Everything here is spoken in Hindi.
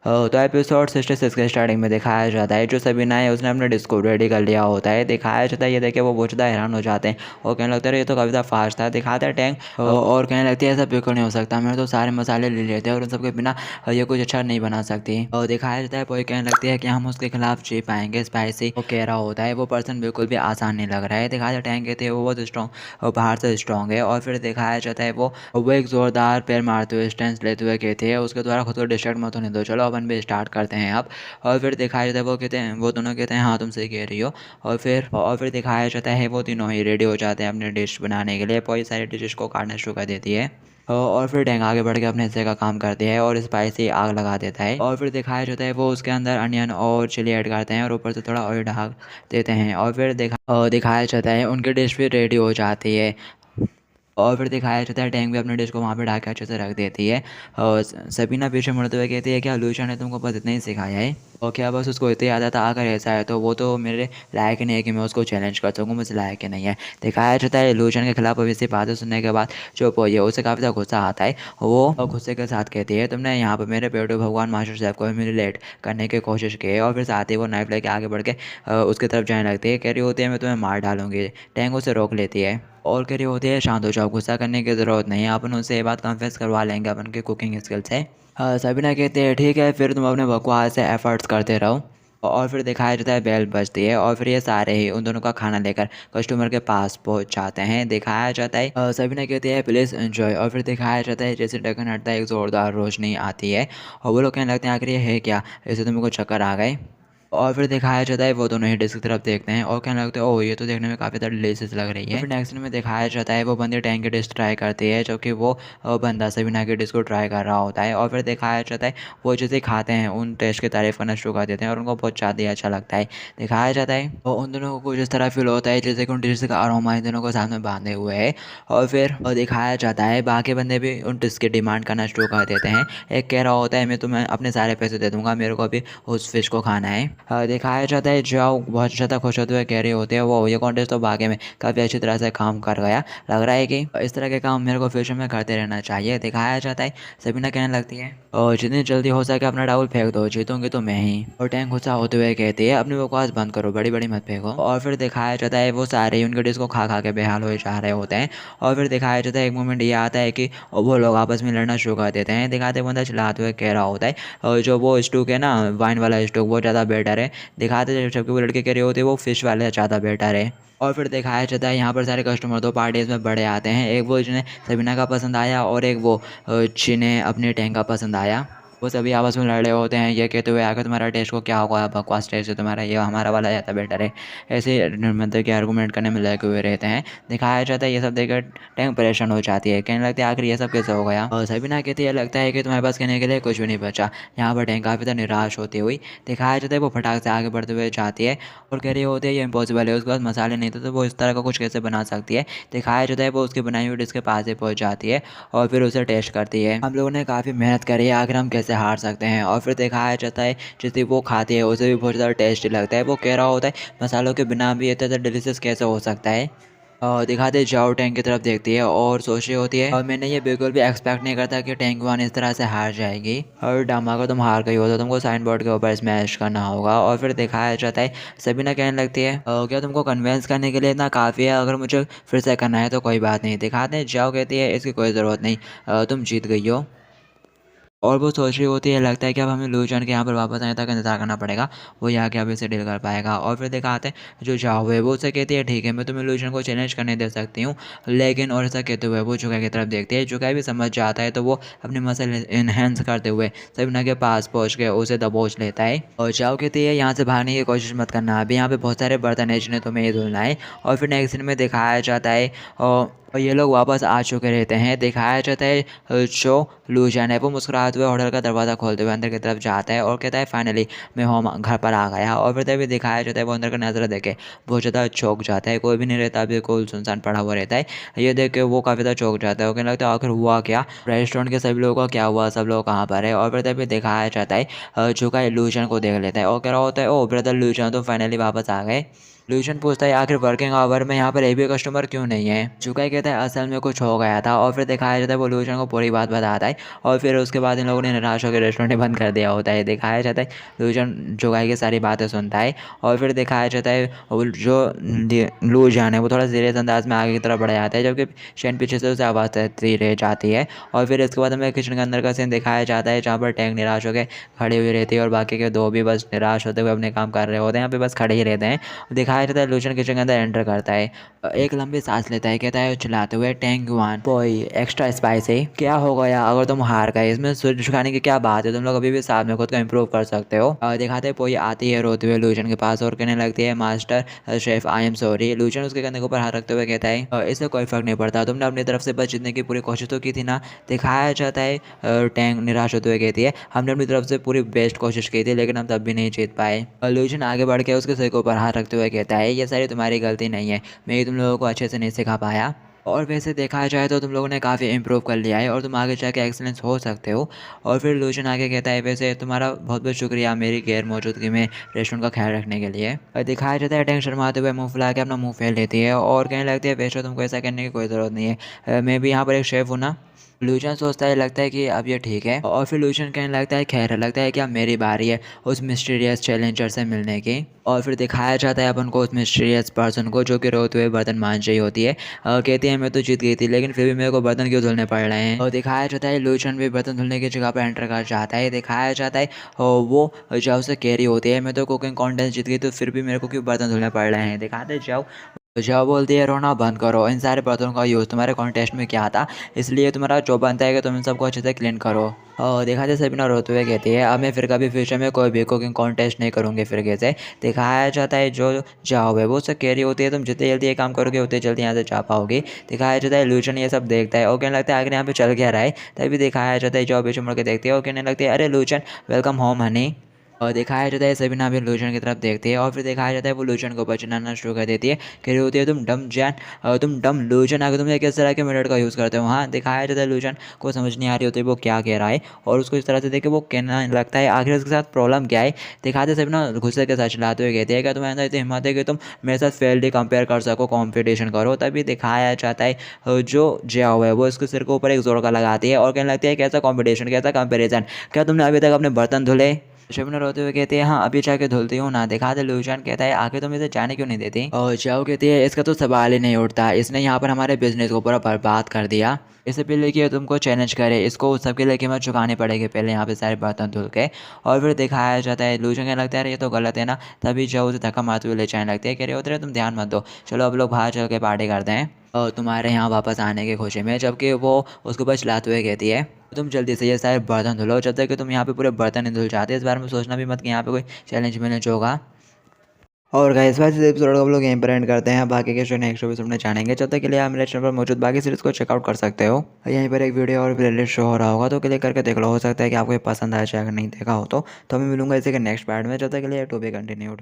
तो एपिसोड 66 के स्टार्टिंग में दिखाया जाता है जो सबीना है उसने अपने डिस्को रेडी कर लिया होता है। दिखाया जाता है ये देखे वो बहुत ज़्यादा हैरान हो जाते हैं और कहने लगता है ये तो काफ़ी ज़्यादा फास्ट था। दिखाता है टैंक और कहने लगती है ऐसा बिल्कुल नहीं हो सकता, मैंने तो सारे मसाले ले लिए थे और उन सब के बिना ये कुछ अच्छा नहीं बना सकती। और दिखाया जाता है कोई कहने लगती है कि हम उसके खिलाफ जी पाएंगे स्पाइसी। वो कह रहा होता है वो पर्सन बिल्कुल भी आसान नहीं लग रहा है। दिखाया जाता है टैंक कहते हैं वो बहुत स्ट्रॉन्ग और बाहर से स्ट्रॉन्ग है। और फिर दिखाया जाता है वो एक ज़ोरदार पैर मारते हुए स्टेंस लेते हुए कहते हैं उसके द्वारा खुद को डिस्ट्रैक्ट मत होने दो, चलो अपन भी स्टार्ट करते हैं अब। और फिर दिखाया जाता है वो कहते हैं वो दोनों कहते हैं हाँ तुम सही कह रही हो। और फिर दिखाया जाता है वो तीनों ही रेडी हो जाते हैं अपने डिश बनाने के लिए। बहुत सारी डिशेस को काटना शुरू कर देती है और फिर टैंक आगे बढ़ के अपने हिस्से का काम करती है और स्पाइसी आग लगा देता है। और फिर दिखाया जाता है वो उसके अंदर अनियन और चिली ऐड करते हैं और ऊपर से थोड़ा ऑयल ढक देते हैं। और फिर दिखाया जाता है उनकी डिश भी रेडी हो जाती है। और फिर दिखाया जाता है टैंक भी अपने डिश को वहाँ पे ढाक के अच्छे से रख देती है। और सबीना पीछे मुड़ते हुए कहती है क्या लूशा ने तुमको बस इतना ही सिखाया है और क्या बस उसको इतनी आदत आकर ऐसा है तो वो तो मेरे लायक नहीं है कि मैं उसको चैलेंज कर सकूँ, मुझे लायक ही नहीं है। दिखाया जाता है लूशन के खिलाफ अभी से बातें सुनने के बाद चुप हुई है, उसे काफ़ी ज़्यादा गुस्सा आता है। वो गुस्से के साथ कहती है तुमने यहाँ पर मेरे पेटू भगवान मास्टर साहब को ह्यूमिलेट करने की कोशिश की है। और फिर साथ ही वो नाइफ लेके आगे बढ़ के उसकी तरफ जाने लगती है, कह रही होती है मैं तुम्हें मार डालूंगी। टैंक उसे रोक लेती है और कह रही होती है शांत हो जाओ, गुस्सा करने की ज़रूरत नहीं है, अपन उससे ये बात कन्फेस करवा लेंगे अपन के कुकिंग स्किल से। सबीना कहती है ठीक है फिर तुम अपने बकवास से एफर्ट्स करते रहो। और फिर दिखाया जाता है बेल बजती है और फिर ये सारे ही उन दोनों का खाना लेकर कस्टमर के पास पहुंच जाते हैं। दिखाया जाता है सबीना कहती है प्लीज़ एंजॉय। और फिर दिखाया जाता है जैसे ढक्कन हटता है एक ज़ोरदार रोशनी आती है और वो लोग कहने लगते हैं आखिर ये है क्या, ऐसे तुम्हें को चक्कर आ गए। और फिर दिखाया जाता है वो दोनों ही डिस्क की तरफ देखते हैं और कहने लगते हैं ओह ये तो देखने में काफ़ी ज़्यादा डिलीशियस लग रही है। फिर नेक्स्ट में दिखाया जाता है वो बंदी टैंक की डिश ट्राई करती है, जो कि वो बंदा सबीना की डिश को ट्राई कर रहा होता है। और फिर दिखाया जाता है वो जैसे खाते हैं उन टेस्ट की तारीफ करना शुरू कर देते हैं और उनको बहुत ज़्यादा ही अच्छा लगता है। दिखाया जाता है और उन दोनों को कुछ इस तरह फील होता है जैसे कि उन डिश का अरोमा इन दोनों को साथ में बांधे हुए है। और फिर दिखाया जाता है बाकी बंदे भी उन डिश की डिमांड करना शुरू कर देते हैं। एक कह रहा होता है मैं तुम्हें अपने सारे पैसे दे दूंगा, मेरे को अभी उस फिश को खाना है। दिखाया जाता है जाओ बहुत ज़्यादा खुश होते हुए कह रहे होते हैं वो ये कॉन्टेस्ट तो वाकई में काफ़ी अच्छी तरह से काम कर गया, लग रहा है कि इस तरह के काम मेरे को फ्यूचर में करते रहना चाहिए। दिखाया जाता है सबीना कहने लगती है और जितनी जल्दी हो सके अपना टावल फेंक दो, जीतूंगी तो मैं ही। और टैंक गुस्सा होते हुए कहती है अपनी बकवास बंद करो, बड़ी बड़ी मत फेंको। और फिर दिखाया जाता है वो सारे ही उनके डिश को खा खा के बेहाल हो जा रहे होते हैं। और फिर दिखाया जाता है एक मोमेंट ये आता है कि वो लोग आपस में लड़ना शुरू कर देते हैं। दिखाते बंदा चिल्लाते हुए कह रहा होता है और जो वो स्टूक है ना वाइन वाला स्टूक वो ज़्यादा बेटर है। दिखाते जबकि वो लड़के कह रहे होते हैं वो फिश वाले ज़्यादा बेटर है। और फिर दिखाया जाता है यहाँ पर सारे कस्टमर दो पार्टीज में बड़े आते हैं, एक वो जिन्हें सबीना का पसंद आया और एक वो जिन्हें अपने टैंक का पसंद आया। वो सभी आपस में लड़ रहे होते हैं ये कहते हुए आकर तुम्हारा टेस्ट को क्या होगा, बकवास टेस्ट है तुम्हारा, ये हमारा वाला ज़्यादा बेटर है। ऐसे मतलब कि आर्गूमेंट करने में लगे हुए रहते हैं। दिखाया जाता है ये सब देखकर टैंक परेशान हो जाती है, कहने लगती है आखिर ये सब कैसे हो गया। और सबीना कहती है लगता है कि तुम्हारे पास कहने के लिए कुछ भी नहीं बचा। यहाँ पर टैंक काफ़ी ज़्यादा निराश होती हुई दिखाया जाता है वो फटाक से आगे बढ़ते हुए जाती है और कह रही होती है ये इम्पॉसिबल है, उसके पास मसाले नहीं थे तो वो इस तरह का कुछ कैसे बना सकती है। दिखाया जाता है वो उसकी बनाई हुई डिश के पास ही पहुँच जाती है और फिर उसे टेस्ट करती है। हम लोगों ने काफ़ी मेहनत करी है, आखिर हम कैसे हार सकते हैं। और फिर दिखाया जाता है जिसे वो खाती है उसे भी बहुत ज़्यादा टेस्टी लगता है। वो कह रहा होता है मसालों के बिना भी इतना ज़्यादा डिलीशियस कैसे हो सकता है। और दिखाते जाओ टैंक की तरफ देखती है और सोच रही होती है और मैंने ये बिल्कुल भी एक्सपेक्ट नहीं करता कि टैंक वन इस तरह से हार जाएगी। और डामा को तुम हार गई हो तो तुमको साइन बोर्ड के ऊपर स्मैश करना होगा। और फिर दिखाया जाता है सबीना कहने लगती है क्या तुमको कन्विंस करने के लिए इतना काफ़ी है, अगर मुझे फिर से करना है तो कोई बात नहीं। दिखाते हैं जाओ कहती है इसकी कोई ज़रूरत नहीं, तुम जीत गई हो। और वो सोच रही होती है लगता है कि अब हमें लूजन के यहाँ पर वापस आने तक इंतजार करना पड़ेगा, वो यहाँ के अभी से डील कर पाएगा। और फिर दिखाते हैं जो जाओ है वो उसे कहती है ठीक है मैं तुम्हें लूजन को चैलेंज करने दे सकती हूँ लेकिन, और ऐसा कहते हुए वो जुका की तरफ देखती है। जुका भी समझ जाता है तो वो अपने मसल इन्हेंस करते हुए सबीना के पास पहुँच के उसे दबोच लेता है। और जाओ कहती है यहाँ से भागने की कोशिश मत करना, अभी यहाँ पे बहुत सारे बर्तन है जिन्हें तुम्हें ये धुलना है। और फिर नेक्स्ट सीन में दिखाया जाता है और ये लोग वापस आ चुके रहते हैं। दिखाया जाता है जो लूजन है वो मुस्कुराते हुए होटल का दरवाज़ा खोलते हुए अंदर की तरफ जाता है और कहता है फाइनली मैं होम घर पर आ गया। और फिर तभी दिखाया जाता है वो अंदर का नज़ारा देखे बहुत ज़्यादा चौंक जाता है, कोई भी नहीं रहता, बिल्कुल सुनसान पड़ा हुआ रहता है। ये देख के वो काफ़ी ज़्यादा चौंक जाता है और कहने लगता है आखिर हुआ क्या, रेस्टोरेंट के सभी लोगों का क्या हुआ, सब लोग कहाँ पर है। और फिर तभी दिखाया जाता है जो का लूजन को देख लेता है और कह रहा होता है ओ ब्रदर लूजन तो फाइनली वापस आ गए। लूशन पूछता है आखिर वर्किंग आवर में यहाँ पर एक भी कस्टमर क्यों नहीं है। जुकाई कहता है असल में कुछ हो गया था, और फिर दिखाया जाता है वो लूशन को पूरी बात बताता है, और फिर उसके बाद इन लोगों ने निराश होकर रेस्टोरेंट बंद कर दिया होता है। दिखाया जाता है लूशन जुकाई की सारी बातें सुनता है, और फिर दिखाया जाता है जो लूशन है वो थोड़ा सीरियस अंदाज में आगे की तरफ बढ़ जाता है, जबकि शेन पीछे से उसे आवाज़ देती रह जाती है। और फिर इसके बाद हमें किचन के अंदर का सीन दिखाया जाता है, जहाँ पर टैंक निराश होकर खड़ी हुई रहती है और बाकी के दो भी बस निराश होते हुए अपने काम कर रहे होते हैं, यहाँ पे बस खड़े ही रहते हैं। दिखाया जाता है लूशन किचन के अंदर एंटर करता है, एक लंबी सांस लेता है, कहता है चिल्लाते हुए टैंक वन कोई एक्स्ट्रा स्पाइसी। क्या हो गया अगर तुम हार गए, इसमें सूर्य झुकाने की क्या बात है, तुम लोग अभी भी साथ में खुद को इम्प्रूव कर सकते हो। दिखाते हैं पोई आती है रोते हुए लूशन के पास और कहने लगती है master chef I am sorry. Lotion उसके कंधे के ऊपर हाथ रखते हुए कहता है इससे कोई फर्क नहीं पड़ता, तुमने अपनी तरफ से बस जीतने की पूरी कोशिश तो की थी ना। दिखाया जाता है टैंक निराश होते हुए कहती है हमने अपनी तरफ से पूरी बेस्ट कोशिश की थी, लेकिन हम तब भी नहीं जीत पाए। लूशन आगे बढ़ के उसके सिर के ऊपर हाथ रखते हुए कहता है ये सारी तुम्हारी गलती नहीं है, मैं ही तुम लोगों को अच्छे से नहीं सिखा पाया, और वैसे देखा जाए तो तुम लोगों ने काफ़ी इम्प्रूव कर लिया है और तुम आगे जाके एक्सीलेंस हो सकते हो। और फिर लूशन आगे कहता है वैसे तुम्हारा बहुत बहुत शुक्रिया मेरी गैर मौजूदगी में रेस्टोरेंट का ख्याल रखने के लिए। और दिखाया जाता है टैंक शर्माते हुए मुंह फुला के अपना मुंह फेर लेती है और कहने लगती है वैसे तुमको ऐसा करने की कोई ज़रूरत नहीं है, मैं भी यहाँ पर एक शेफ़ हूँ ना। लूशन सोचता है लगता है कि अब ये ठीक है, और फिर लूशन कहने लगता है खैर लगता है कि अब मेरी बारी है उस मिस्टीरियस चैलेंजर से मिलने की। और फिर दिखाया जाता है अपन को उस मिस्टीरियस पर्सन को जो कि रोते हुए बर्तन मान रही होती है। कहती है मैं तो जीत गई थी लेकिन फिर भी मेरे को बर्तन क्यों धुलने पड़ रहे हैं। और दिखाया जाता है लूशन भी बर्तन धुलने की जगह पर एंटर कर जाता है। दिखाया जाता है वो जब से कह रही होती है मैं तो कुकिंग कॉन्टेस्ट जीत गई तो फिर भी मेरे को क्यों बर्तन धुलने पड़ रहे हैं। दिखाते जाओ जाओ बोलती है रोना बंद करो, इन सारे बर्तनों का यूज़ तुम्हारे कॉन्टेस्ट में क्या था, इसलिए तुम्हारा जो बनता है कि तुम इन सबको अच्छे से क्लीन करो। और देखा जाए सबीना रोते हुए कहती है अब मैं फिर कभी फ्यूचर में कोई भी कुकिंग कॉन्टेस्ट नहीं करूँगी फिर से। दिखाया जाता है जो जाओ है वो उससे कह रही होती है तुम जितनी जल्दी ये काम करोगे उतनी जल्दी यहाँ से जा पाओगे। दिखाया जाता है लूशन ये सब देखता है और कहने लगता है आखिर यहाँ पे चल क्या रहा है। तभी दिखाया जाता है जो पीछे मुड़ के देखती है और कहने लगती है अरे लूशन वेलकम होम हनी। और दिखाया जाता है सबीना भी लूशन की तरफ देखती है और फिर दिखाया जाता है वो लूशन को ऊपर चिल्लाना शुरू कर देती है, कह रही होती है तुम डम जैन तुम डम लूशन आगे तुम किस तरह के मेथड का यूज़ करते हो। हाँ दिखाया जाता है लूशन को समझ नहीं आ रही होती वो क्या कह रहा है और उसको इस तरह से देख के वो कहना लगता है आखिर उसके साथ प्रॉब्लम क्या है। दिखाते सबीना गुस्से के साथ चिल्लाते हुए कहती है क्या तुम्हारे अंदर इतनी हिम्मत है कि तुम मेरे साथ फील्ड कंपेयर कर सको कॉम्पिटिशन करो। तभी दिखाया जाता है जो जया हुआ है वो इसके सिर के ऊपर एक जोर का लगाती है और कहने लगती है कैसा कॉम्पिटिशन कैसा कंपेरिजन, क्या तुमने अभी तक अपने बर्तन धुले। शबनम रोते हुए कहती है हाँ अभी जाके धुलती हूँ ना। दिखाते लूशन कहता है आगे तुम इसे जाने क्यों नहीं देती। और जाओ कहती है इसका तो सवाल ही नहीं उठता, इसने यहाँ पर हमारे बिजनेस को पूरा बर्बाद कर दिया, इससे पहले कि तुमको चैलेंज करे इसको सबके लिए कीमत चुकानी पड़ेगी पहले यहाँ पे सारे बर्तन धुल के। और फिर दिखाया जाता है लूशन कहने लगता है ये तो गलत है ना। तभी जो उसे धक्का मारते हुए ले जाने लगते हैं, कह रहे होते तुम ध्यान मत दो, चलो अब लोग बाहर चल के पार्टी करते हैं और तुम्हारे यहाँ वापस आने की खुशी में। जबकि वो उसके ऊपर चिल्लाते हुए कहती है तुम जल्दी से ये सारे बर्तन धुलो, जब तक कि तुम यहाँ पे पूरे बर्तन नहीं धुल जाते इस बारे में सोचना भी मत कि यहाँ पे कोई चैलेंज मैलेंज होगा। और गाइस इस एपिसोड को हम लोग यहीं पर एंड करते हैं, बाकी के जो नेक्स्ट एपिसोड में जानेंगे। जब तक के लिए आप मेरे चैनल पर मौजूद बाकी सीरीज़ को चेकआउट कर सकते हो। यहीं पर एक वीडियो और प्लेलिस्ट शो हो रहा होगा तो क्लिक करके देख लो, हो सकता है कि आपको ये पसंद आए, अगर नहीं देखा हो तो मैं मिलूंगा इसी के नेक्स्ट पार्ट में। जब तक के लिए टू बी कंटिन्यूड।